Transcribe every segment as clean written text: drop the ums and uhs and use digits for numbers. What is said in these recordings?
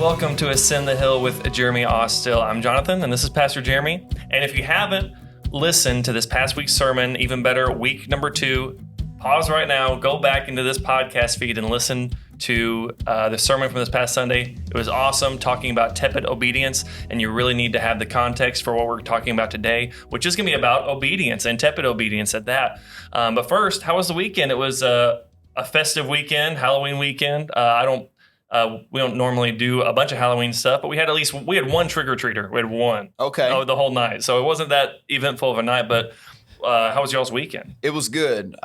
welcome to Ascend the Hill with Jeremy Austill. I'm Jonathan, and this is Pastor Jeremy. And if you haven't listened to this past week's sermon, even better, week number 2, pause right now, go back into this podcast feed and listen to the sermon from this past Sunday. It was awesome, talking about tepid obedience, and you really need to have the context for what we're talking about today, which is going to be about obedience and tepid obedience at that. But first, how was the weekend? It was a festive weekend, Halloween weekend. We don't normally do a bunch of Halloween stuff, but we had one trick-or-treater. We had one. Okay. The whole night. So it wasn't that eventful of a night, but how was y'all's weekend? It was good.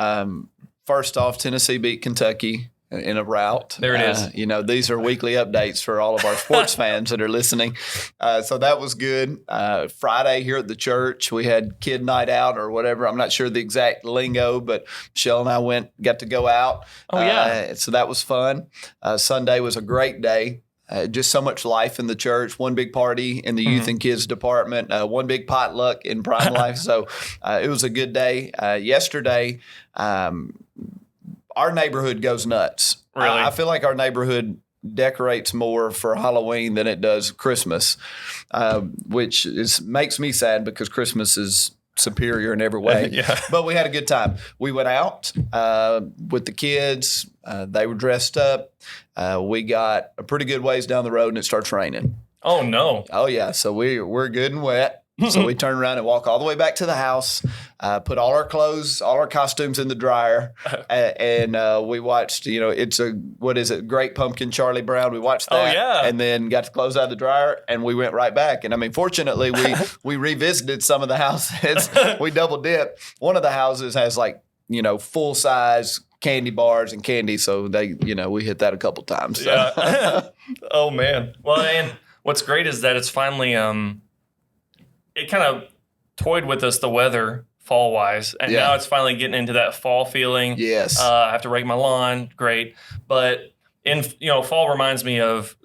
First off, Tennessee beat Kentucky in a rout. There it is. These are weekly updates for all of our sports fans that are listening. So that was good. Friday here at the church, we had kid night out or whatever. I'm not sure the exact lingo, but Michelle and I got to go out. Oh, yeah. So that was fun. Sunday was a great day. Just so much life in the church, one big party in the youth and kids department, one big potluck in Prime Life. So it was a good day. Yesterday, our neighborhood goes nuts. Really? I feel like our neighborhood decorates more for Halloween than it does Christmas, which makes me sad because Christmas is superior in every way. Yeah. But we had a good time. We went out with the kids. They were dressed up. We got a pretty good ways down the road and it starts raining. Oh, no. Oh, yeah. So we're good and wet. So we turn around and walk all the way back to the house, put all our clothes, all our costumes in the dryer, and we watched, Great Pumpkin, Charlie Brown. We watched that. Oh, yeah. And then got the clothes out of the dryer, and we went right back. And, fortunately, we revisited some of the houses. We double dipped. One of the houses has, full-size candy bars and candy, so we hit that a couple times. So. Yeah. Oh, man. Well, and what's great is that it's finally it kind of toyed with us, the weather, fall-wise, and now it's finally getting into that fall feeling. Yes. I have to rake my lawn, great. But fall reminds me of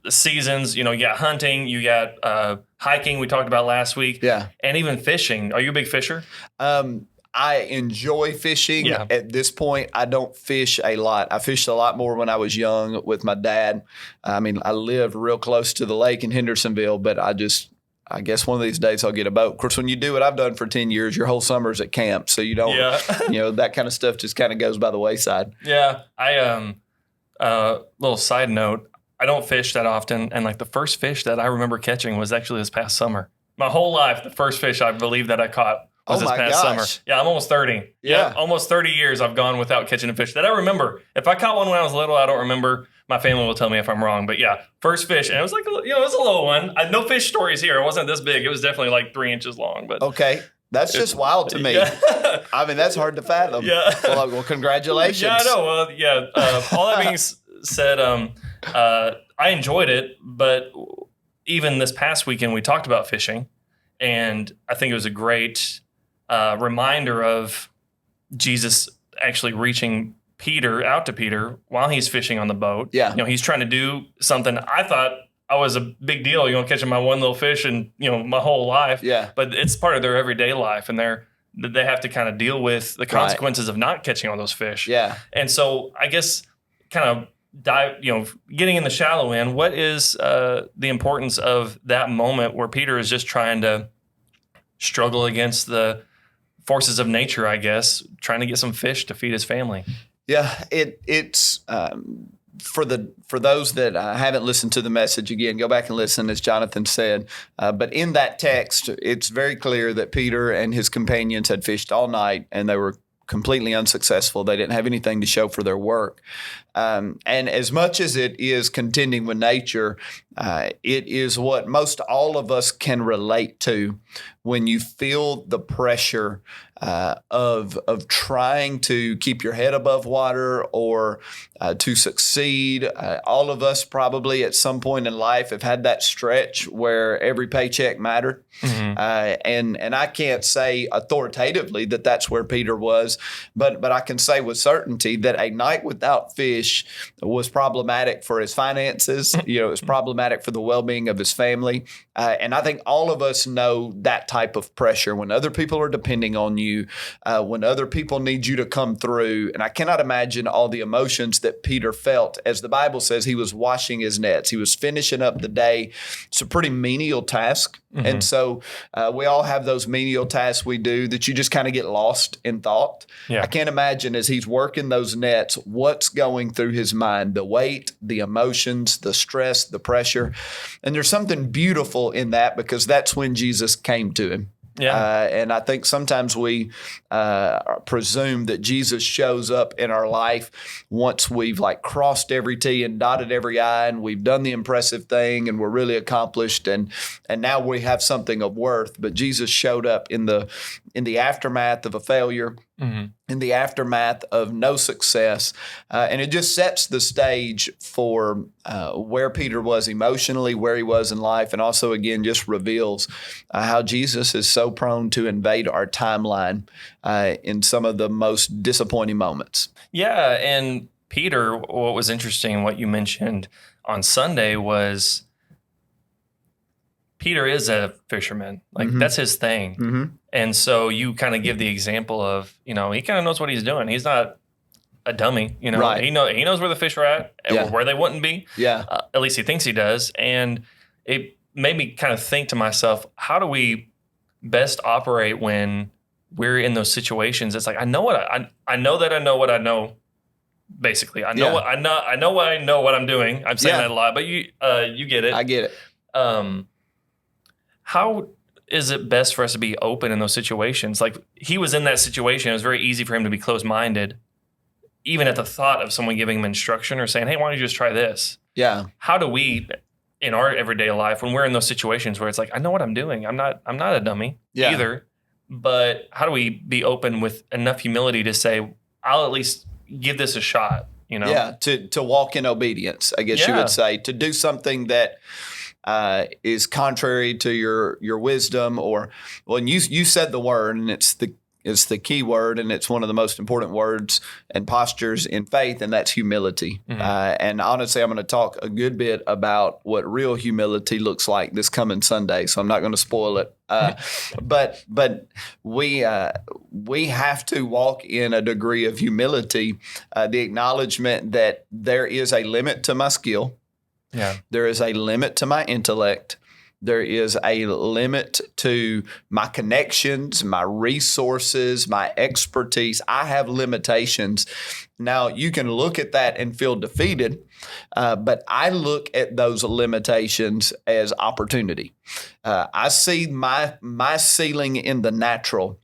the seasons. You got hunting, you got hiking we talked about last week, and even fishing. Are you a big fisher? I enjoy fishing. Yeah. At this point, I don't fish a lot. I fished a lot more when I was young with my dad. I lived real close to the lake in Hendersonville, but I guess one of these days I'll get a boat. Of course, when you do what I've done for 10 years, your whole summer's at camp. So you don't, that kind of stuff just kind of goes by the wayside. Yeah. Little side note, I don't fish that often. And the first fish that I remember catching was actually this past summer. My whole life, the first fish I believe that I caught was this past summer. Yeah, I'm almost 30. Yeah. Almost 30 years I've gone without catching a fish that I remember. If I caught one when I was little, I don't remember. My family will tell me if I'm wrong. But yeah, first fish. And it was it was a little one. No fish stories here. It wasn't this big. It was definitely 3 inches long. But okay. That's just wild to me. Yeah. That's hard to fathom. Yeah. Well, congratulations. Yeah, I know. Well, yeah. All that being said, I enjoyed it. But even this past weekend, we talked about fishing. And I think it was a great reminder of Jesus actually reaching out to Peter while he's fishing on the boat. Yeah. He's trying to do something I thought I was a big deal, catching my one little fish and, my whole life. Yeah. But it's part of their everyday life, and they have to kind of deal with the consequences of not catching all those fish. Yeah. And so I guess kind of getting in the shallow end, what is the importance of that moment where Peter is just trying to struggle against the forces of nature, I guess, trying to get some fish to feed his family? Yeah, it's for those that haven't listened to the message, again, go back and listen, as Jonathan said. But in that text, it's very clear that Peter and his companions had fished all night, and they were completely unsuccessful. They didn't have anything to show for their work. And as much as it is contending with nature, it is what most all of us can relate to when you feel the pressure of trying to keep your head above water or to succeed. All of us probably at some point in life have had that stretch where every paycheck mattered. Mm-hmm. And I can't say authoritatively that that's where Peter was, but I can say with certainty that a night without fish was problematic for his finances. It was problematic problematic for the well-being of his family. And I think all of us know that type of pressure when other people are depending on you, when other people need you to come through. And I cannot imagine all the emotions that Peter felt. As the Bible says, he was washing his nets. He was finishing up the day. It's a pretty menial task. Mm-hmm. And so we all have those menial tasks we do that you just kind of get lost in thought. Yeah. I can't imagine as he's working those nets, what's going through his mind, the weight, the emotions, the stress, the pressure. And there's something beautiful in that because that's when Jesus came to him. Yeah. And I think sometimes we presume that Jesus shows up in our life once we've like crossed every T and dotted every I and we've done the impressive thing and we're really accomplished and now we have something of worth. But Jesus showed up in the aftermath of a failure, mm-hmm. in the aftermath of no success. And it just sets the stage for where Peter was emotionally, where he was in life, and also, again, just reveals how Jesus is so prone to invade our timeline in some of the most disappointing moments. Yeah, and Peter, what was interesting, what you mentioned on Sunday was Peter is a fisherman. Like, mm-hmm. that's his thing. Mm-hmm. And so you kind of give the example of, he kind of knows what he's doing. He's not a dummy, Right. He knows where the fish are at, or where they wouldn't be. Yeah. At least he thinks he does. And it made me kind of think to myself, how do we best operate when we're in those situations? It's like, I know that I know what I know. Basically, I know what I'm doing. I'm saying that a lot, but you get it. I get it. How is it best for us to be open in those situations? Like, he was in that situation. It was very easy for him to be closed-minded, even at the thought of someone giving him instruction or saying, hey, why don't you just try this? Yeah. How do we, in our everyday life, when we're in those situations where it's like, I know what I'm doing. I'm not a dummy either. But how do we be open with enough humility to say, I'll at least give this a shot, Yeah, to walk in obedience, I guess you would say, to do something that is contrary to your wisdom, or and you said the word, and it's the key word, and it's one of the most important words and postures in faith, and that's humility. Mm-hmm. And honestly, I'm going to talk a good bit about what real humility looks like this coming Sunday, so I'm not going to spoil it. But we have to walk in a degree of humility, the acknowledgement that there is a limit to my skill. Yeah. There is a limit to my intellect. There is a limit to my connections, my resources, my expertise. I have limitations. Now, you can look at that and feel defeated, but I look at those limitations as opportunity. I see my ceiling in the natural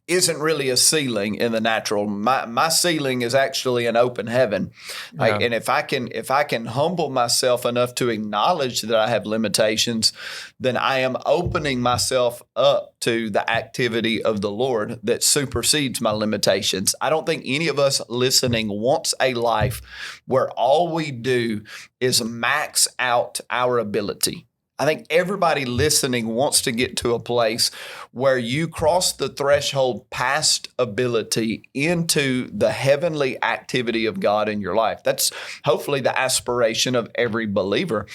isn't really a ceiling in the natural. My ceiling is actually an open heaven. Yeah. And if I can humble myself enough to acknowledge that I have limitations, then I am opening myself up to the activity of the Lord that supersedes my limitations. I don't think any of us listening wants a life where all we do is max out our ability. I think everybody listening wants to get to a place where you cross the threshold past ability into the heavenly activity of God in your life. That's hopefully the aspiration of every believer.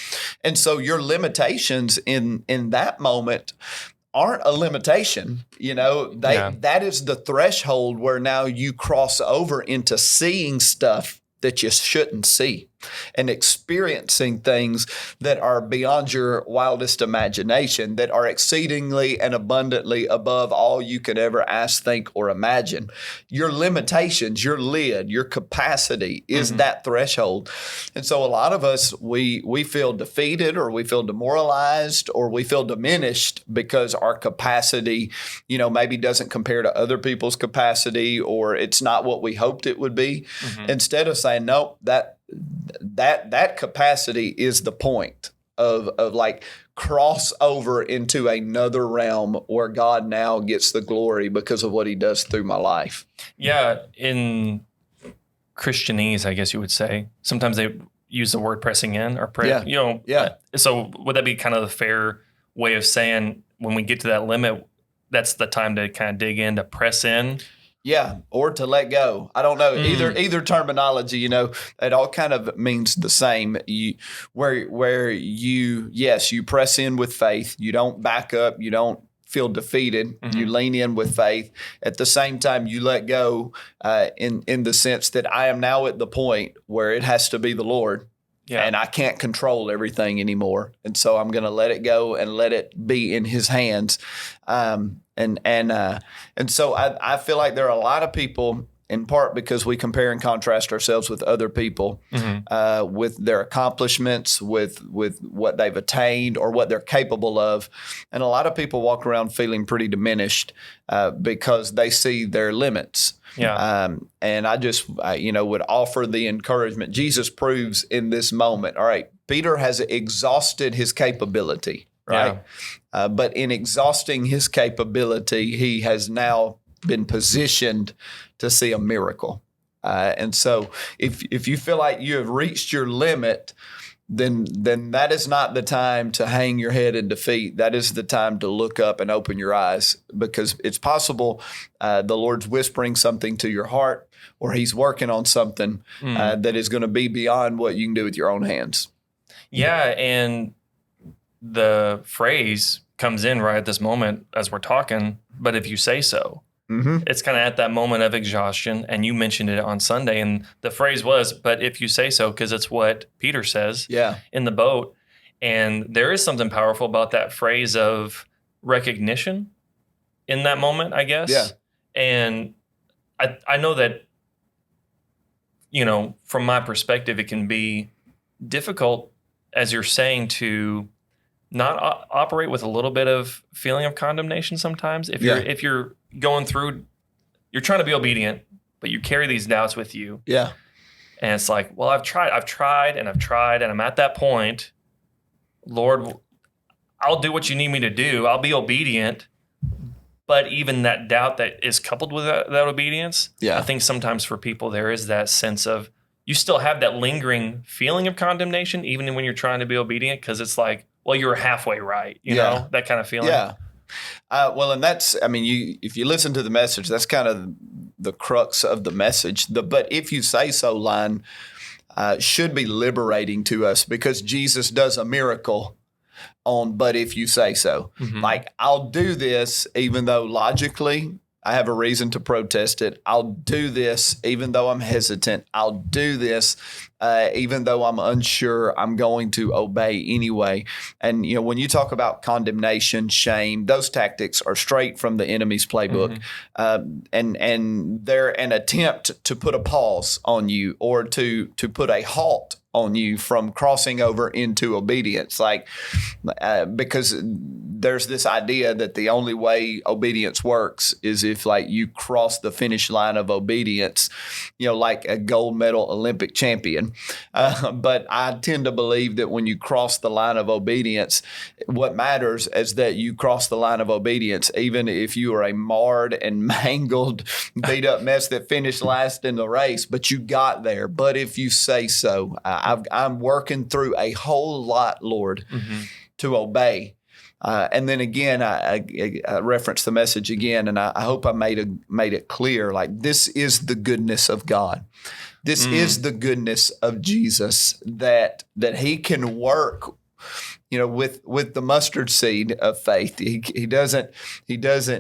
And so your limitations in that moment aren't a limitation. That is the threshold where now you cross over into seeing stuff that you shouldn't see and experiencing things that are beyond your wildest imagination, that are exceedingly and abundantly above all you could ever ask, think, or imagine. Your limitations, your lid, your capacity is that threshold. And so a lot of us, we feel defeated, or we feel demoralized, or we feel diminished because our capacity, maybe doesn't compare to other people's capacity, or it's not what we hoped it would be. Mm-hmm. Instead of saying, no, that capacity is the point of like cross over into another realm where God now gets the glory because of what he does through my life. Yeah. In Christianese, I guess you would say, sometimes they use the word pressing in or pray. Yeah. So would that be kind of the fair way of saying when we get to that limit, that's the time to kind of dig in, to press in? Yeah, or to let go. I don't know. Either terminology, it all kind of means the same. Where you you press in with faith. You don't back up. You don't feel defeated. You lean in with faith. At the same time, you let go in the sense that I am now at the point where it has to be the Lord. Yeah. And I can't control everything anymore. And so I'm going to let it go and let it be in his hands. And so I feel like there are a lot of people, in part because we compare and contrast ourselves with other people, with their accomplishments, with what they've attained or what they're capable of. And a lot of people walk around feeling pretty diminished because they see their limits. Yeah. And I just, would offer the encouragement. Jesus proves in this moment, all right, Peter has exhausted his capability, right? Yeah. But in exhausting his capability, he has now been positioned to see a miracle. And so if you feel like you have reached your limit, then that is not the time to hang your head in defeat. That is the time to look up and open your eyes, because it's possible the Lord's whispering something to your heart, or he's working on something that is going to be beyond what you can do with your own hands. Yeah, and the phrase comes in right at this moment as we're talking, but if you say so. It's kind of at that moment of exhaustion, and you mentioned it on Sunday, and the phrase was, but if you say so, because it's what Peter says in the boat. And there is something powerful about that phrase of recognition in that moment, I guess. Yeah. And I know that, from my perspective, it can be difficult, as you're saying, to not operate with a little bit of feeling of condemnation sometimes. If you're going through, you're trying to be obedient, but you carry these doubts with you. Yeah. And it's like, well, I've tried, and I'm at that point. Lord, I'll do what you need me to do. I'll be obedient. But even that doubt that is coupled with that obedience, I think sometimes for people there is that sense of, you still have that lingering feeling of condemnation, even when you're trying to be obedient, because it's like, well, you were halfway right, you know, that kind of feeling. Yeah. Well, and that's, if you listen to the message, that's kind of the crux of the message. But if you say so line should be liberating to us, because Jesus does a miracle on, but if you say so. Like, I'll do this even though logically I have a reason to protest it. I'll do this even though I'm hesitant. I'll do this even though I'm unsure. I'm going to obey anyway. And, when you talk about condemnation, shame, those tactics are straight from the enemy's playbook. And they're an attempt to put a pause on you, or to put a halt on you from crossing over into obedience. Because there's this idea that the only way obedience works is if you cross the finish line of obedience, like a gold medal Olympic champion. But I tend to believe that when you cross the line of obedience, what matters is that you cross the line of obedience, even if you are a marred and mangled, beat up mess that finished last in the race, but you got there. But if you say so, I'm working through a whole lot, Lord, to obey. And then again, I reference the message again, and I hope I made it clear. This is the goodness of God. This is the goodness of Jesus, that he can work, with the mustard seed of faith. He doesn't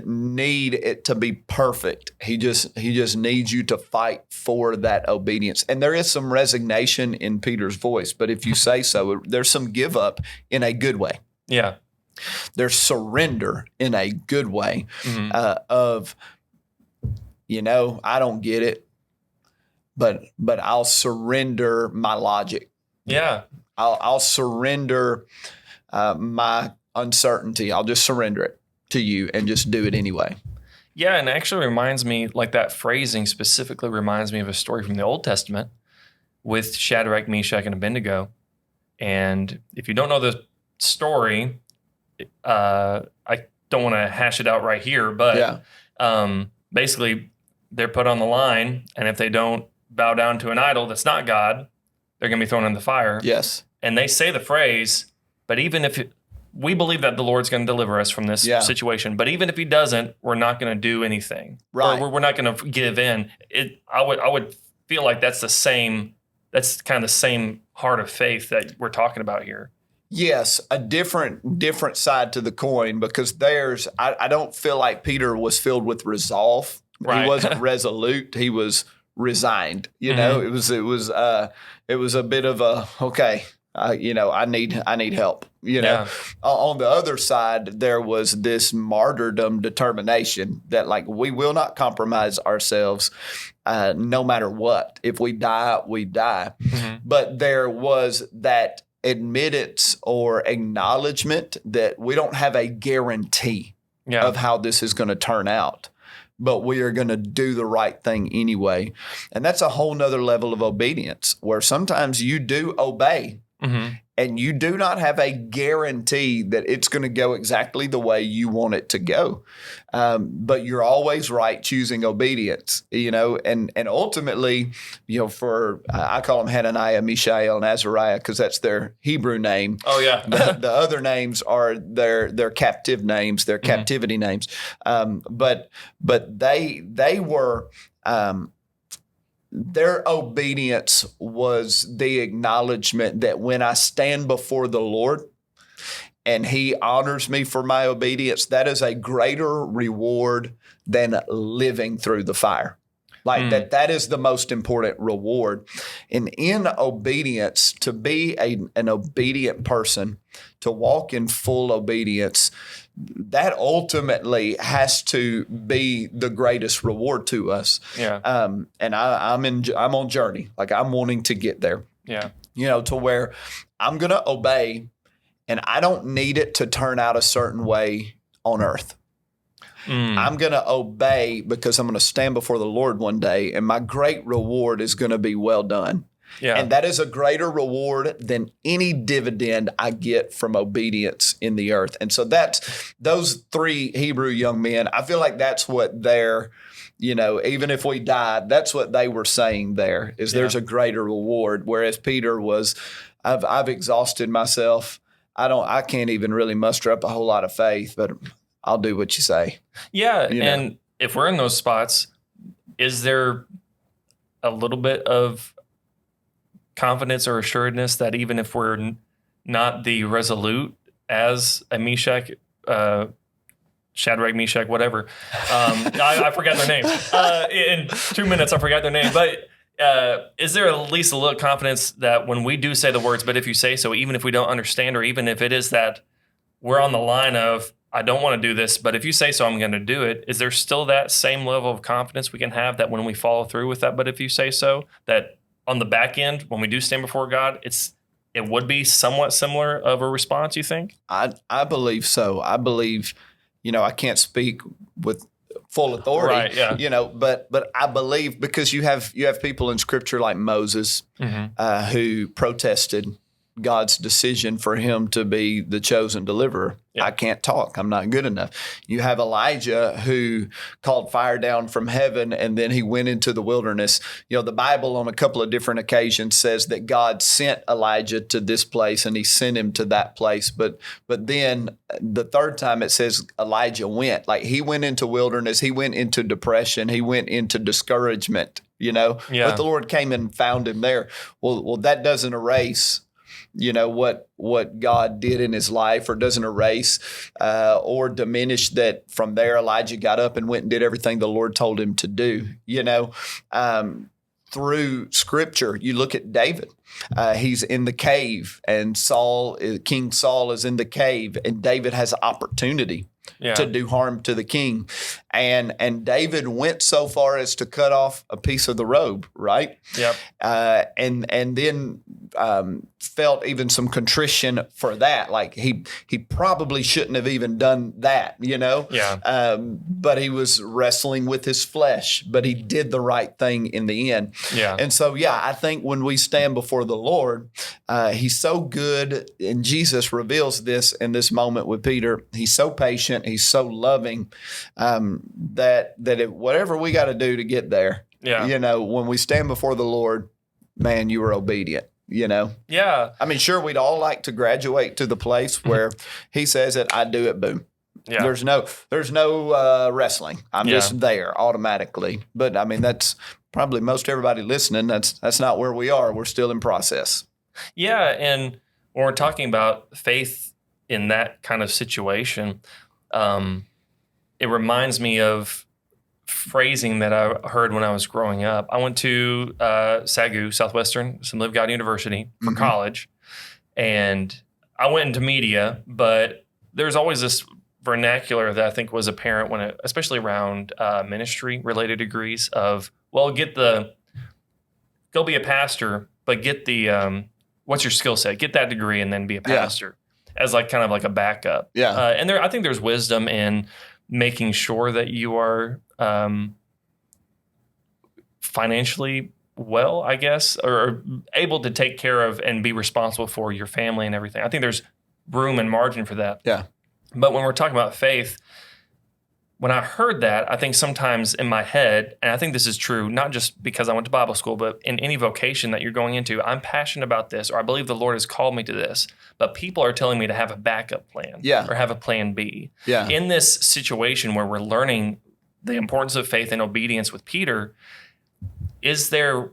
need it to be perfect. He just needs you to fight for that obedience. And there is some resignation in Peter's voice, but if you say so, there's some give up in a good way. Yeah. There's surrender in a good way of, I don't get it, but I'll surrender my logic. Yeah. I'll surrender my uncertainty. I'll just surrender it to you and just do it anyway. Yeah, and it actually reminds me, that phrasing specifically reminds me of a story from the Old Testament with Shadrach, Meshach, and Abednego. And if you don't know the story, I don't want to hash it out right here, but basically they're put on the line, and if they don't bow down to an idol that's not God, they're going to be thrown in the fire. Yes. And they say the phrase, but even if we believe that the Lord's going to deliver us from this situation. But even if he doesn't, we're not going to do anything. Right. Or we're not going to give in. I would feel like that's kind of the same heart of faith that we're talking about here. Yes, a different side to the coin, because I don't feel like Peter was filled with resolve. Right. He wasn't resolute. He was resigned. You know, it was a bit of a, okay, I need help. On the other side, there was this martyrdom determination that, like, we will not compromise ourselves no matter what. If we die, we die. But there was that admittance or acknowledgement that we don't have a guarantee of how this is going to turn out, but we are going to do the right thing anyway. And that's a whole nother level of obedience, where sometimes you do obey and you do not have a guarantee that it's going to go exactly the way you want it to go. But you're always right choosing obedience, and ultimately, I call them Hananiah, Mishael, and Azariah, because that's their Hebrew name. Oh, yeah. The other names are their captive names, their captivity names. But they were, their obedience was the acknowledgement that when I stand before the Lord and he honors me for my obedience, that is a greater reward than living through the fire. Like that is the most important reward. And in obedience, to be an obedient person, to walk in full obedience, that ultimately has to be the greatest reward to us. Yeah. And I'm on journey. Like, I'm wanting to get there. Yeah. To where I'm going to obey, and I don't need it to turn out a certain way on earth. I'm going to obey because I'm going to stand before the Lord one day, and my great reward is going to be well done. Yeah. And that is a greater reward than any dividend I get from obedience in the earth. And so that's those three Hebrew young men. I feel like that's what they're, even if we die, that's what they were saying there is there's a greater reward. Whereas Peter was, I've exhausted myself. I can't even really muster up a whole lot of faith, but I'll do what you say. Yeah. And if we're in those spots, is there a little bit of confidence or assuredness that even if we're not the resolute as a Meshach, Shadrach, Meshach, whatever, I forgot their names. In 2 minutes, I forgot their name. But is there at least a little confidence that when we do say the words, but if you say so, even if we don't understand, or even if it is that we're on the line of, I don't want to do this, but if you say so, I'm going to do it. Is there still that same level of confidence we can have that when we follow through with that, but if you say so, that on the back end, when we do stand before God, it would be somewhat similar of a response, you think? I believe so. I believe, I can't speak with full authority, right, yeah. But I believe, because you have people in Scripture like Moses who protested God's decision for him to be the chosen deliverer. Yeah. I can't talk. I'm not good enough. You have Elijah who called fire down from heaven, and then he went into the wilderness. The Bible on a couple of different occasions says that God sent Elijah to this place and he sent him to that place. But then the third time it says Elijah went. Like, he went into wilderness. He went into depression. He went into discouragement, Yeah. But the Lord came and found him there. Well, that doesn't erase what God did in his life, or doesn't erase or diminish that from there Elijah got up and went and did everything the Lord told him to do. Through Scripture, you look at David. He's in the cave, and King Saul is in the cave, and David has opportunity to do harm to the king. And David went so far as to cut off a piece of the robe, right? Yep. And then felt even some contrition for that. Like, he probably shouldn't have even done that, Yeah. But he was wrestling with his flesh, but he did the right thing in the end. Yeah. And so, I think when we stand before the Lord, he's so good, and Jesus reveals this in this moment with Peter. He's so patient. He's so loving, that whatever we got to do to get there, when we stand before the Lord, man, you were obedient. Yeah. I mean, sure, we'd all like to graduate to the place where he says it, I do it, boom. Yeah. There's no wrestling. I'm just there automatically. But I mean, that's probably most everybody listening. That's not where we are. We're still in process. Yeah. And when we're talking about faith in that kind of situation, it reminds me of phrasing that I heard when I was growing up. I went to SAGU, Southwestern Assembly of God University, for college, and I went into media, but there's always this vernacular that I think was apparent especially around ministry-related degrees of, well, go be a pastor, but get the, what's your skill set? Get that degree and then be a pastor as kind of like a backup. Yeah. And I think there's wisdom in making sure that you are financially well, I guess, or able to take care of and be responsible for your family and everything. I think there's room and margin for that. Yeah. But when we're talking about faith, when I heard that, I think sometimes in my head, and I think this is true, not just because I went to Bible school, but in any vocation that you're going into, I'm passionate about this, or I believe the Lord has called me to this, but people are telling me to have a backup plan or have a plan B. Yeah. In this situation where we're learning the importance of faith and obedience with Peter, is there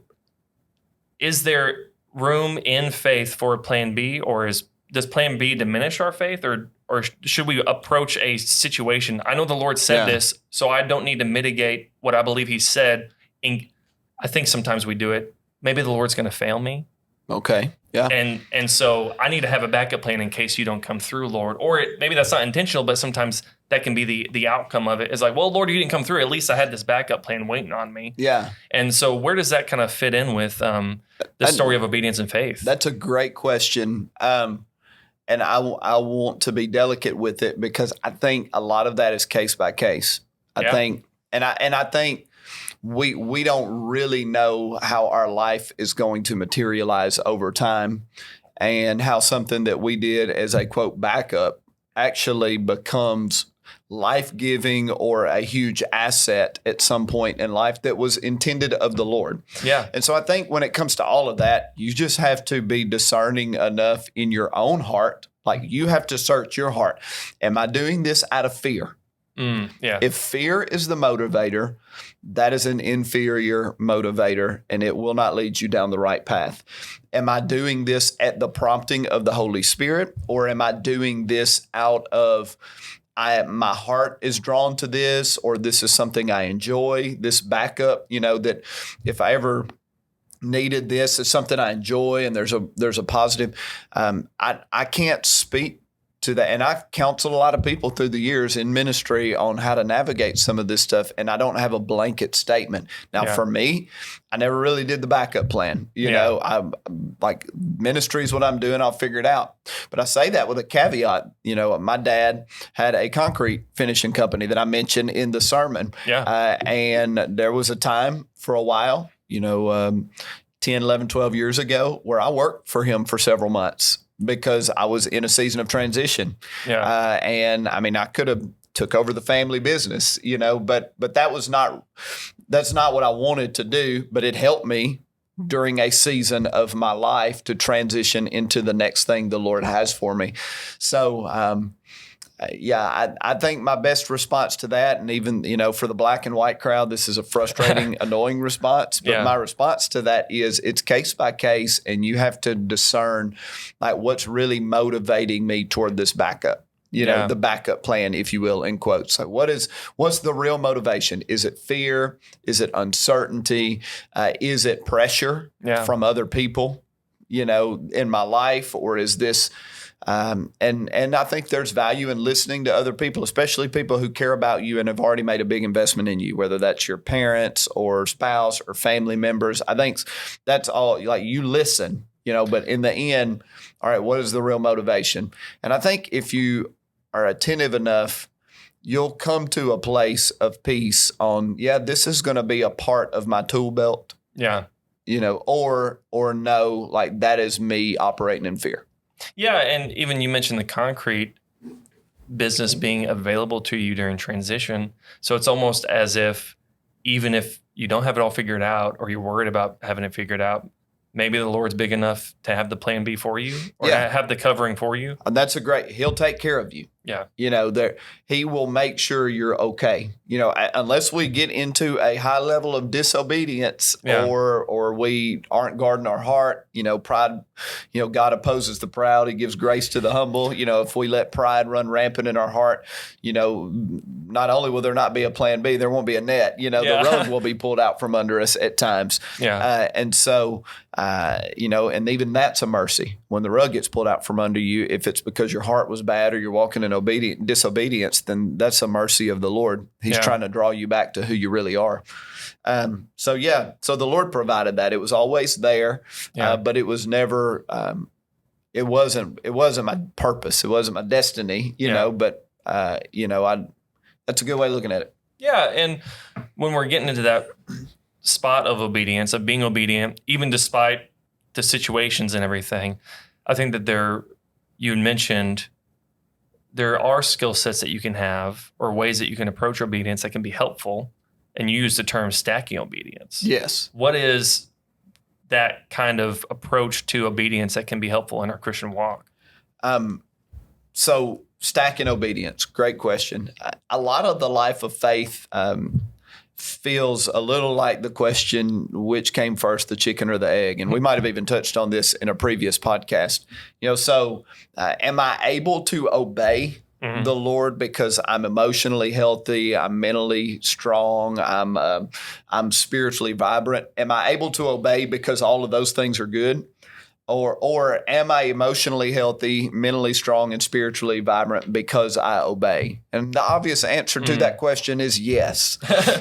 room in faith for a plan B, or does plan B diminish our faith, or should we approach a situation? I know the Lord said this, so I don't need to mitigate what I believe he said. And I think sometimes we do it. Maybe the Lord's going to fail me. Okay. Yeah. And so I need to have a backup plan in case you don't come through, Lord. Or maybe that's not intentional, but sometimes that can be the outcome of it. It's like, well, Lord, you didn't come through. At least I had this backup plan waiting on me. Yeah. And so where does that kind of fit in with the story of obedience and faith? That's a great question. And I want to be delicate with it because I think a lot of that is case by case. I think we don't really know how our life is going to materialize over time, and how something that we did as a quote backup actually becomes life-giving or a huge asset at some point in life that was intended of the Lord. Yeah. And so I think when it comes to all of that, you just have to be discerning enough in your own heart. Like, you have to search your heart. Am I doing this out of fear? Yeah. If fear is the motivator, that is an inferior motivator, and it will not lead you down the right path. Am I doing this at the prompting of the Holy Spirit, or am I doing this out of my heart is drawn to this, or this is something I enjoy, this backup, that if I ever needed this, it's something I enjoy, and there's a positive. I can't speak to that. And I've counseled a lot of people through the years in ministry on how to navigate some of this stuff. And I don't have a blanket statement. Now, for me, I never really did the backup plan. I like, ministry is what I'm doing. I'll figure it out. But I say that with a caveat. My dad had a concrete finishing company that I mentioned in the sermon. And there was a time for a while, 10, 11, 12 years ago, where I worked for him for several months, because I was in a season of transition. And I mean, I could have took over the family business, but that's not what I wanted to do, but it helped me during a season of my life to transition into the next thing the Lord has for me. So, I think my best response to that, and even, for the black and white crowd, this is a frustrating, annoying response. But my response to that is it's case by case, and you have to discern like what's really motivating me toward this backup. The backup plan, if you will, in quotes. So what's the real motivation? Is it fear? Is it uncertainty? Is it pressure from other people, in my life? Or is this, and I think there's value in listening to other people, especially people who care about you and have already made a big investment in you, whether that's your parents or spouse or family members. I think that's all, like, you listen, but in the end, all right, what is the real motivation? And I think if you are attentive enough, you'll come to a place of peace on, this is going to be a part of my tool belt. Or no, like, that is me operating in fear. Yeah, and even you mentioned the concrete business being available to you during transition. So it's almost as if, even if you don't have it all figured out, or you're worried about having it figured out, maybe the Lord's big enough to have the plan B for you or Yeah. have the covering for you. And that's he'll take care of you. Yeah. He will make sure you're okay. Unless we get into a high level of disobedience Yeah. or we aren't guarding our heart, pride, God opposes the proud. He gives grace to the humble. If we let pride run rampant in our heart, not only will there not be a plan B, there won't be a net. The rug will be pulled out from under us at times. Yeah. And so, and even that's a mercy. When the rug gets pulled out from under you, if it's because your heart was bad or you're walking in disobedience, then that's a mercy of the Lord. He's trying to draw you back to who you really are. So the Lord provided that. It was always there, but it was never, it wasn't my purpose. It wasn't my destiny, but, that's a good way of looking at it. Yeah. And when we're getting into that spot of obedience, of being obedient, even despite the situations and everything, I think that you mentioned there are skill sets that you can have or ways that you can approach obedience that can be helpful. And you use the term stacking obedience. Yes. What is that kind of approach to obedience that can be helpful in our Christian walk? So stacking obedience, great question. A lot of the life of faith feels a little like the question, which came first, the chicken or the egg? And we might have even touched on this in a previous podcast. Am I able to obey the Lord because I'm emotionally healthy, I'm mentally strong, I'm spiritually vibrant? Am I able to obey because all of those things are good? Or am I emotionally healthy, mentally strong, and spiritually vibrant because I obey? And the obvious answer to that question is yes.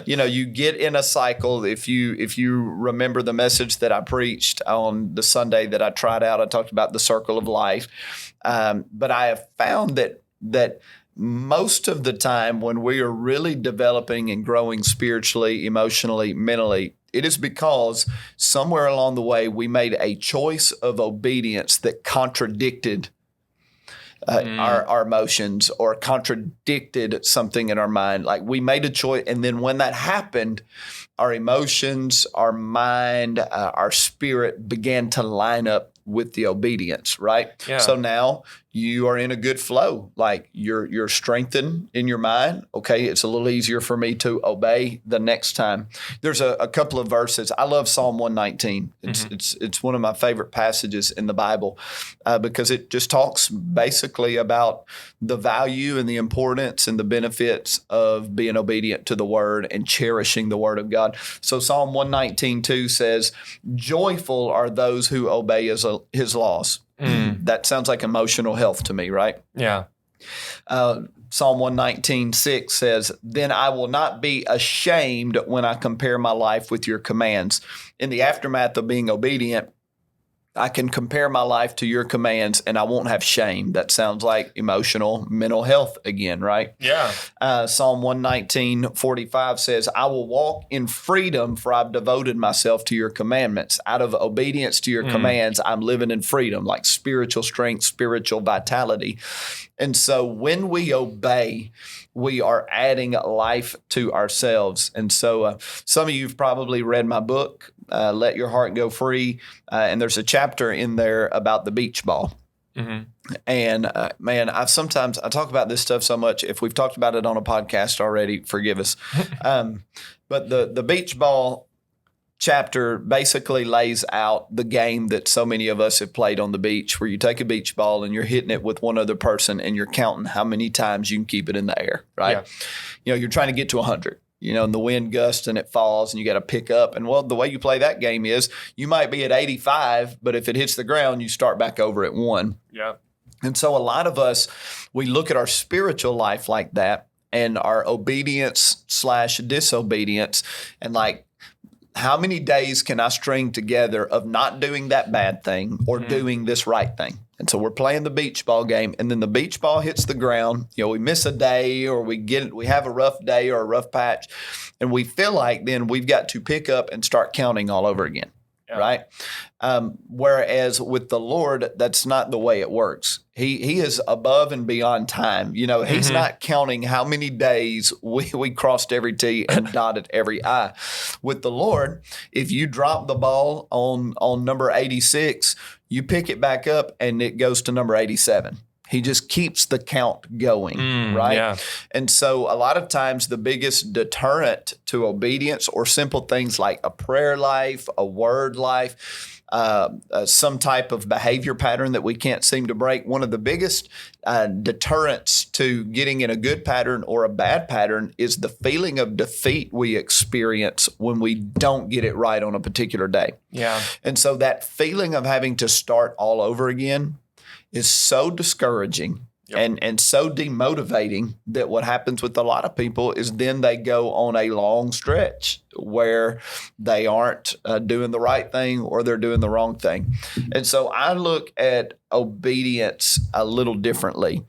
You get in a cycle. If you remember the message that I preached on the Sunday that I tried out, I talked about the circle of life. But I have found that most of the time when we are really developing and growing spiritually, emotionally, mentally, it is because somewhere along the way we made a choice of obedience that contradicted our emotions or contradicted something in our mind. Like we made a choice, and then when that happened, our emotions, our mind, our spirit began to line up with the obedience, right? Yeah. So now you are in a good flow. Like you're strengthened in your mind. Okay, it's a little easier for me to obey the next time. There's a couple of verses. I love Psalm 119. It's one of my favorite passages in the Bible because it just talks basically about the value and the importance and the benefits of being obedient to the Word and cherishing the Word of God. So Psalm 119:2 says, "Joyful are those who obey His laws." That sounds like emotional health to me, right? Yeah. Psalm 119:6 says, "Then I will not be ashamed when I compare my life with your commands." In the aftermath of being obedient, I can compare my life to your commands and I won't have shame. That sounds like emotional, mental health again, right? Yeah. Psalm 119:45 says, "I will walk in freedom, for I've devoted myself to your commandments." Out of obedience to your commands, I'm living in freedom, like spiritual strength, spiritual vitality. And so when we obey, we are adding life to ourselves. And so some of you have probably read my book, Let Your Heart Go Free. And there's a chapter in there about the beach ball. And man, I talk about this stuff so much. If we've talked about it on a podcast already, forgive us. But the beach ball chapter basically lays out the game that so many of us have played on the beach, where you take a beach ball and you're hitting it with one other person and you're counting how many times you can keep it in the air, right? Yeah. You're trying to get to 100. And the wind gusts and it falls and you got to pick up. And well, the way you play that game is you might be at 85, but if it hits the ground, you start back over at 1. Yeah. And so a lot of us, we look at our spiritual life like that and our obedience/disobedience and like, how many days can I string together of not doing that bad thing or doing this right thing? And so we're playing the beach ball game, and then the beach ball hits the ground. We miss a day, or we have a rough day or a rough patch, and we feel like then we've got to pick up and start counting all over again. right? Whereas with the Lord, that's not the way it works. He is above and beyond time. You know, he's not counting how many days we crossed every T and dotted every I. With the Lord, if you drop the ball on number 86, you pick it back up and it goes to number 87. He just keeps the count going, right? Yeah. And so a lot of times the biggest deterrent to obedience or simple things like a prayer life, a word life, some type of behavior pattern that we can't seem to break, one of the biggest deterrents to getting in a good pattern or a bad pattern is the feeling of defeat we experience when we don't get it right on a particular day. Yeah. And so that feeling of having to start all over again is so discouraging and so demotivating that what happens with a lot of people is then they go on a long stretch where they aren't doing the right thing or they're doing the wrong thing. And so I look at obedience a little differently.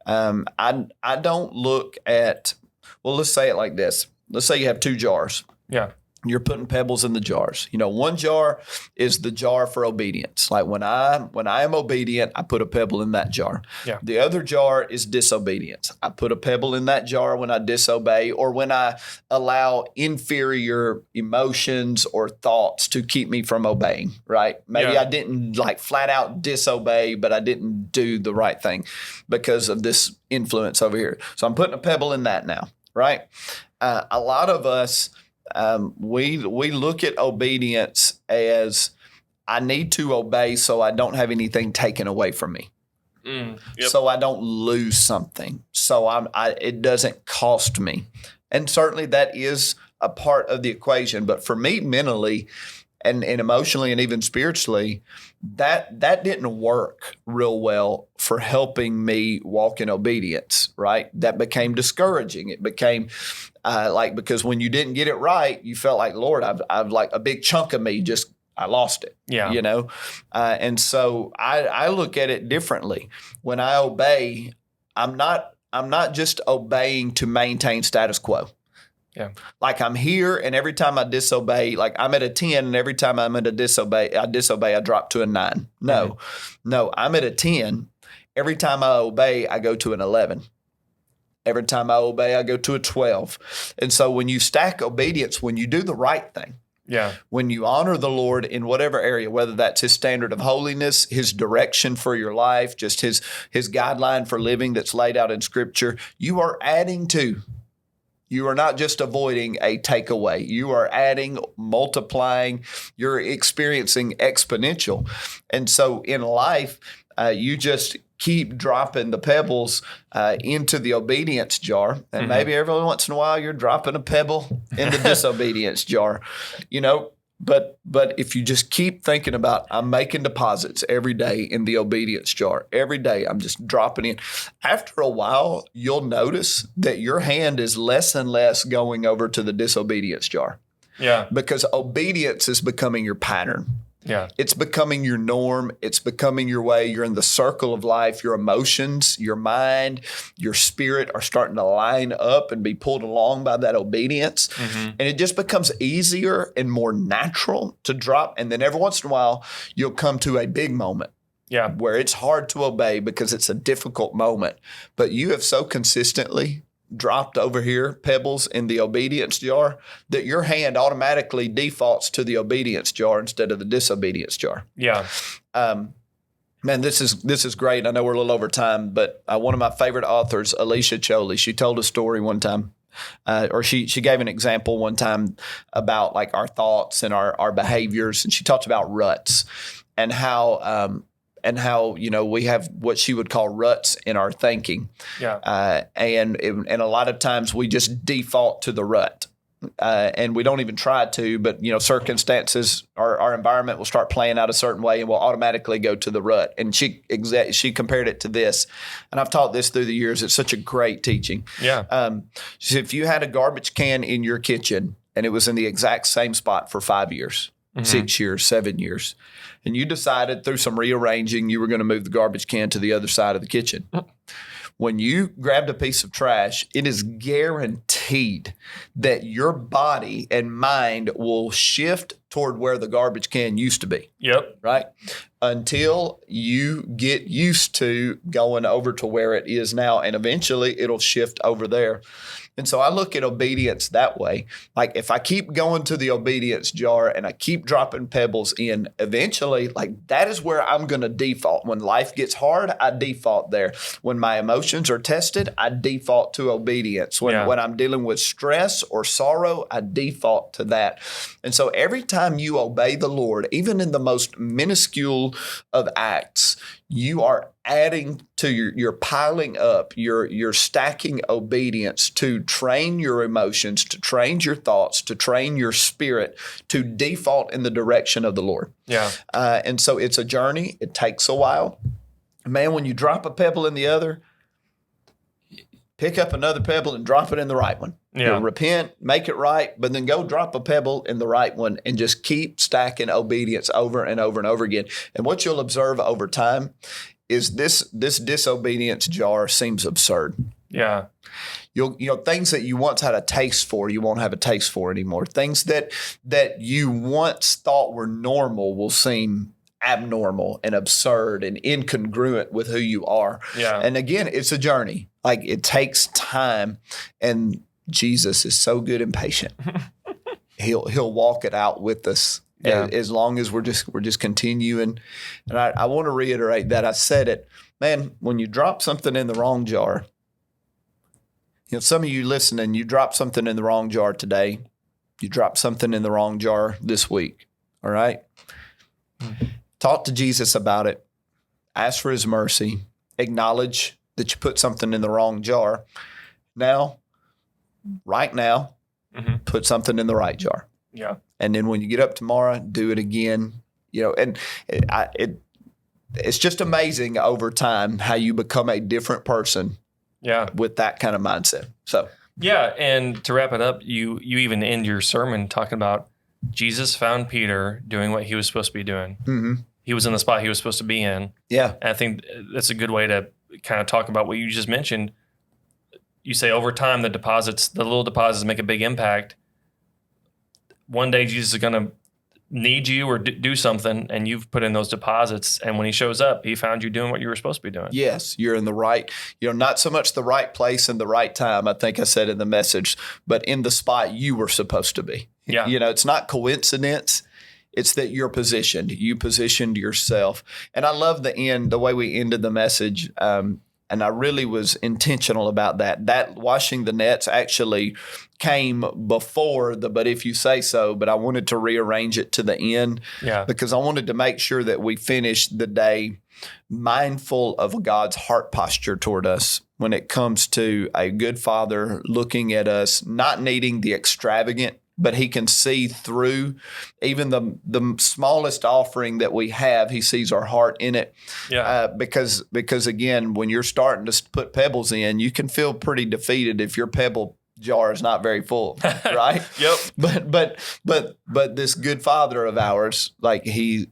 I don't look at, well, let's say it like this. Let's say you have 2 jars. Yeah. You're putting pebbles in the jars. You know, one jar is the jar for obedience. Like when I am obedient, I put a pebble in that jar. Yeah. The other jar is disobedience. I put a pebble in that jar when I disobey or when I allow inferior emotions or thoughts to keep me from obeying, right? Maybe I didn't like flat out disobey, but I didn't do the right thing because of this influence over here. So I'm putting a pebble in that now, right? A lot of us, we look at obedience as I need to obey so I don't have anything taken away from me. So I don't lose something. So it doesn't cost me. And certainly that is a part of the equation. But for me mentally and emotionally and even spiritually, that didn't work real well for helping me walk in obedience, right? That became discouraging. It became because when you didn't get it right, you felt like, Lord, I've like a big chunk of me I lost it. Yeah. You know? And so I look at it differently. When I obey, I'm not just obeying to maintain status quo. Yeah. Like I'm here and every time I disobey, like I'm at a 10 and every time I'm at a disobey, I drop to a 9. No, I'm at a 10. Every time I obey, I go to an 11. Every time I obey, I go to a 12. And so when you stack obedience, when you do the right thing, when you honor the Lord in whatever area, whether that's his standard of holiness, his direction for your life, just his guideline for living that's laid out in Scripture, you are adding to. You are not just avoiding a takeaway. You are adding, multiplying. You're experiencing exponential. And so in life, you just keep dropping the pebbles into the obedience jar. And maybe every once in a while you're dropping a pebble in the disobedience jar, you know. But if you just keep thinking about, I'm making deposits every day in the obedience jar. Every day I'm just dropping in. After a while, you'll notice that your hand is less and less going over to the disobedience jar. Yeah. Because obedience is becoming your pattern. Yeah. It's becoming your norm. It's becoming your way. You're in the circle of life. Your emotions, your mind, your spirit are starting to line up and be pulled along by that obedience. And it just becomes easier and more natural to drop. And then every once in a while, you'll come to a big moment. Yeah. Where it's hard to obey because it's a difficult moment. But you have so consistently dropped over here pebbles in the obedience jar that your hand automatically defaults to the obedience jar instead of the disobedience jar. Yeah. Man, this is great. I know we're a little over time, but one of my favorite authors, Alicia Choley, she told a story one time, or she gave an example one time about like our thoughts and our behaviors, and she talked about ruts and how you know we have what she would call ruts in our thinking. Yeah. And a lot of times we just default to the rut. And we don't even try to, but you know, circumstances, our environment will start playing out a certain way, and we'll automatically go to the rut. And she compared it to this, and I've taught this through the years. It's such a great teaching. Yeah. She said, if you had a garbage can in your kitchen and it was in the exact same spot for 5 years, 6 years, 7 years, and you decided through some rearranging you were going to move the garbage can to the other side of the kitchen. When you grabbed a piece of trash, it is guaranteed guaranteed that your body and mind will shift toward where the garbage can used to be. Yep. Right? Until you get used to going over to where it is now, and eventually it'll shift over there. And so I look at obedience that way. Like if I keep going to the obedience jar and I keep dropping pebbles in, eventually, like that is where I'm going to default. When life gets hard, I default there. When my emotions are tested, I default to obedience. When I'm dealing with stress or sorrow, I default to that. And so every time you obey the Lord, even in the most minuscule of acts, you are adding to you're piling up, you're stacking obedience to train your emotions, to train your thoughts, to train your spirit to default in the direction of the Lord. Yeah. And so it's a journey. It takes a while. Man, when you drop a pebble in the other, pick up another pebble and drop it in the right one. Yeah. You'll repent, make it right, but then go drop a pebble in the right one and just keep stacking obedience over and over and over again. And what you'll observe over time is this disobedience jar seems absurd. Yeah. Things that you once had a taste for, you won't have a taste for anymore. Things that you once thought were normal will seem abnormal and absurd and incongruent with who you are. Yeah. And again, it's a journey. Like it takes time, and Jesus is so good and patient. He'll walk it out with us as long as we're just continuing. And I want to reiterate that. I said it, man, when you drop something in the wrong jar, some of you listening, you drop something in the wrong jar today. You drop something in the wrong jar this week. All right. Talk to Jesus about it. Ask for his mercy. Acknowledge that you put something in the wrong jar. Right now, put something in the right jar. Yeah. And then when you get up tomorrow, do it again. And it's just amazing over time how you become a different person. Yeah. With that kind of mindset. So. Yeah. And to wrap it up, you even end your sermon talking about Jesus found Peter doing what he was supposed to be doing. Mm-hmm. He was in the spot he was supposed to be in. Yeah. And I think that's a good way to kind of talk about what you just mentioned. You say over time, the little deposits make a big impact. One day Jesus is going to need you or do something, and you've put in those deposits. And when he shows up, he found you doing what you were supposed to be doing. Yes, you're in the right, not so much the right place and the right time, I think I said in the message, but in the spot you were supposed to be. Yeah. It's not coincidence. It's that you're positioned. You positioned yourself. And I love the way we ended the message. And I really was intentional about that. That washing the nets actually came before but if you say so, but I wanted to rearrange it to the end because I wanted to make sure that we finished the day mindful of God's heart posture toward us when it comes to a good father looking at us, not needing the extravagant, but he can see through even the smallest offering that we have. He sees our heart in it. Yeah. Because again, when you're starting to put pebbles in, you can feel pretty defeated if your pebble jar is not very full, right? Yep. But this good father of ours, like he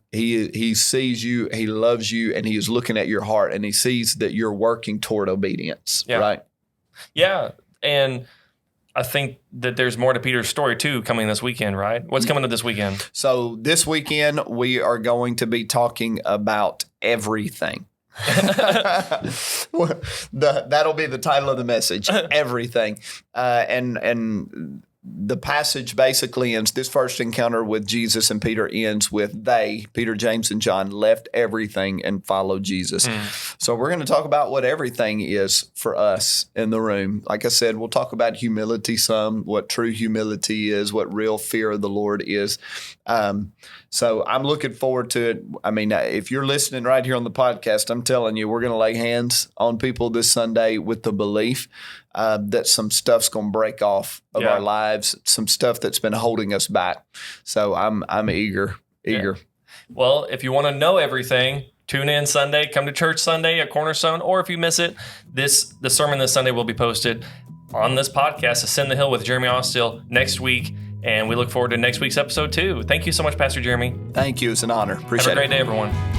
sees you, he loves you, and he is looking at your heart, and he sees that you're working toward obedience, right? Yeah, and I think that there's more to Peter's story, too, coming this weekend, right? What's coming up this weekend? So this weekend, we are going to be talking about everything. That'll be the title of the message, everything. And the passage basically ends, this first encounter with Jesus and Peter ends with Peter, James, and John, left everything and followed Jesus. So we're going to talk about what everything is for us in the room. Like I said, we'll talk about humility some, what true humility is, what real fear of the Lord is. So I'm looking forward to it. I mean, if you're listening right here on the podcast, I'm telling you, we're going to lay hands on people this Sunday with the belief that some stuff's going to break off of our lives, some stuff that's been holding us back. So I'm eager. Yeah. Well, if you want to know everything, tune in Sunday, come to church Sunday at Cornerstone, or if you miss it, the sermon this Sunday will be posted on this podcast, Ascend the Hill with Jeremy Austill, next week. And we look forward to next week's episode too. Thank you so much, Pastor Jeremy. Thank you. It's an honor. Appreciate it. Have a great day, everyone.